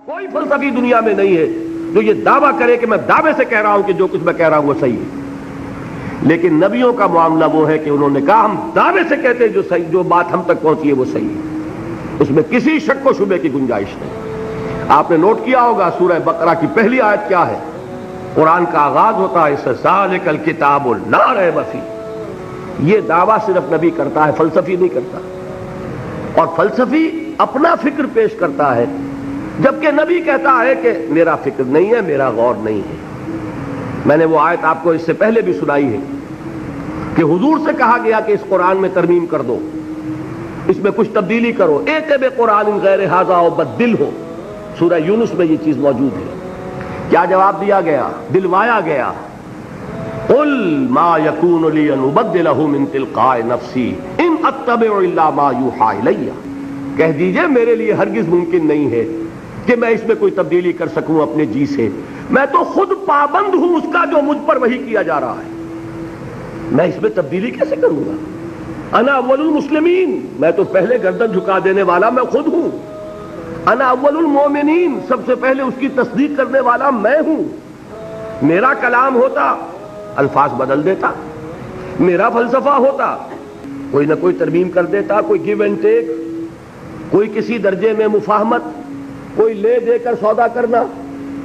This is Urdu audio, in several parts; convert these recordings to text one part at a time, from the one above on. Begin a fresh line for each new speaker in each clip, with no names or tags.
کوئی فلسفی دنیا میں نہیں ہے جو یہ دعویٰ کرے کہ میں دعوے سے کہہ رہا ہوں کہ جو کچھ میں کہہ رہا ہوں وہ صحیح ہے. لیکن نبیوں کا معاملہ وہ ہے کہ انہوں نے کہا ہم دعوے سے کہتے ہیں جو صحیح، جو بات ہم تک پہنچی ہے وہ صحیح ہے، اس میں کسی شک و شبے کی گنجائش نہیں. آپ نے نوٹ کیا ہوگا سورہ بقرہ کی پہلی آیت کیا ہے؟ قرآن کا آغاز ہوتا ہے اس ذالک الکتاب لا ریب فیہ. یہ دعویٰ صرف نبی کرتا ہے، فلسفی نہیں کرتا. اور فلسفی اپنا فکر پیش کرتا ہے، جبکہ نبی کہتا ہے کہ میرا فکر نہیں ہے، میرا غور نہیں ہے. میں نے وہ آیت آپ کو اس سے پہلے بھی سنائی ہے کہ حضور سے کہا گیا کہ اس قرآن میں ترمیم کر دو، اس میں کچھ تبدیلی کرو. ایک بقرآن غیر ھذا وبدل ہو، سورہ یونس میں یہ چیز موجود ہے. کیا جواب دیا گیا؟ دلوایا گیا، قل ما یکون لی ان ابدلہ من تلقاء نفسی ان اتبع الا ما یوحی الی. کہہ دیجئے میرے لیے ہرگز ممکن نہیں ہے کہ میں اس میں کوئی تبدیلی کر سکوں اپنے جی سے. میں تو خود پابند ہوں اس کا جو مجھ پر وحی کیا جا رہا ہے، میں اس میں تبدیلی کیسے کروں گا؟ انا اول المسلمین، میں تو پہلے گردن جھکا دینے والا میں خود ہوں. انا اول المومنین، سب سے پہلے اس کی تصدیق کرنے والا میں ہوں. میرا کلام ہوتا الفاظ بدل دیتا، میرا فلسفہ ہوتا کوئی نہ کوئی ترمیم کر دیتا، کوئی گیو اینڈ ٹیک، کوئی کسی درجے میں مفاہمت، کوئی لے دے کر سودا کرنا.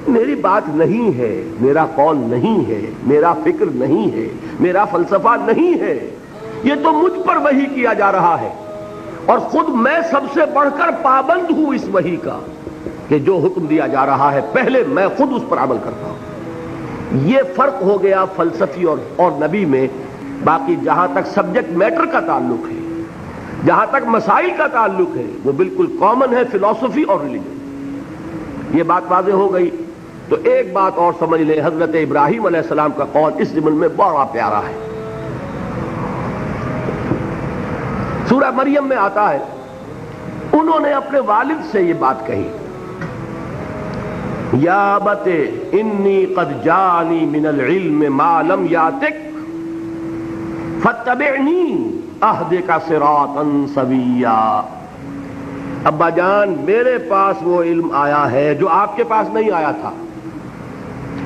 میری بات نہیں ہے، میرا قول نہیں ہے، میرا فکر نہیں ہے، میرا فلسفہ نہیں ہے. یہ تو مجھ پر وحی کیا جا رہا ہے، اور خود میں سب سے بڑھ کر پابند ہوں اس وحی کا کہ جو حکم دیا جا رہا ہے پہلے میں خود اس پر عمل کرتا ہوں. یہ فرق ہو گیا فلسفی اور نبی میں. باقی جہاں تک سبجیکٹ میٹر کا تعلق ہے، جہاں تک مسائل کا تعلق ہے، وہ بالکل کامن ہے فلسفی اور ریلیجن. یہ بات واضح ہو گئی. تو ایک بات اور سمجھ لیں، حضرت ابراہیم علیہ السلام کا قول اس ضمن میں بڑا پیارا ہے. سورہ مریم میں آتا ہے، انہوں نے اپنے والد سے یہ بات کہی، یا ابت انی قد جانی من العلم ما لم یاتک فاتبعنی اہدک صراطا سویا. ابا جان، میرے پاس وہ علم آیا ہے جو آپ کے پاس نہیں آیا تھا،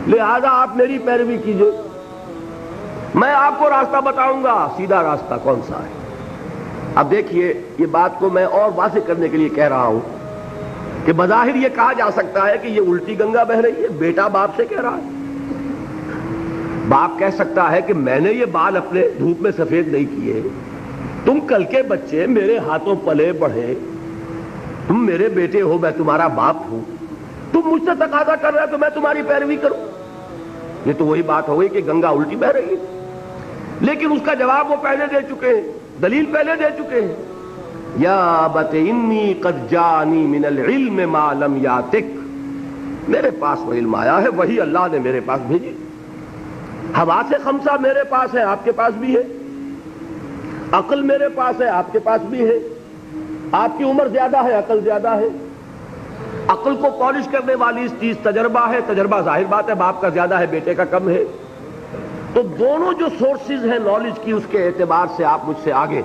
لہذا آپ میری پیروی کیجئے. میں آپ کو راستہ بتاؤں گا، سیدھا راستہ کون سا ہے. اب دیکھیے، یہ بات کو میں اور واضح کرنے کے لیے کہہ رہا ہوں کہ بظاہر یہ کہا جا سکتا ہے کہ یہ الٹی گنگا بہہ رہی ہے. بیٹا باپ سے کہہ رہا ہے. باپ کہہ سکتا ہے کہ میں نے یہ بال اپنے دھوپ میں سفید نہیں کیے، تم کل کے بچے میرے ہاتھوں پلے بڑھے، تم میرے بیٹے ہو، میں تمہارا باپ ہوں، تم مجھ سے تقاضا کر رہے ہو تو میں تمہاری پیروی کروں. یہ تو وہی بات ہو گئی کہ گنگا الٹی بہہ رہی ہے. لیکن اس کا جواب وہ پہلے دے چکے ہیں، دلیل پہلے دے چکے ہیں. یا ابت انی قد جانی من العلم ما لم یاتک، میرے پاس وہ علم آیا ہے، وہی اللہ نے میرے پاس بھیجی. حواس خمسہ میرے پاس ہے، آپ کے پاس بھی ہے. عقل میرے پاس ہے، آپ کے پاس بھی ہے. آپ کی عمر زیادہ ہے، عقل زیادہ ہے. عقل کو پالش کرنے والی اس چیز تجربہ ہے. تجربہ ظاہر بات ہے باپ کا زیادہ ہے، بیٹے کا کم ہے. تو دونوں جو سورسز ہیں نالج کی، اس کے اعتبار سے آپ مجھ سے آگے.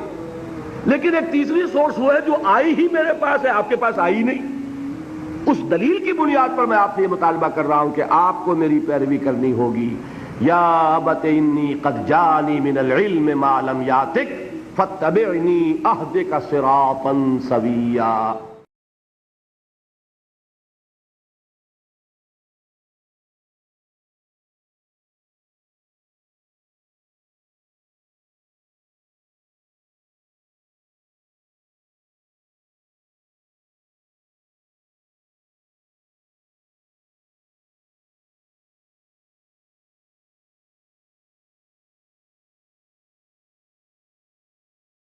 لیکن ایک تیسری سورس وہ ہے جو آئی ہی میرے پاس ہے، آپ کے پاس آئی نہیں. اس دلیل کی بنیاد پر میں آپ سے یہ مطالبہ کر رہا ہوں کہ آپ کو میری پیروی کرنی ہوگی. یا ابت انی قد جانی من العلم ما لم یاتک فاتبعنی اہدک صراطا سویا.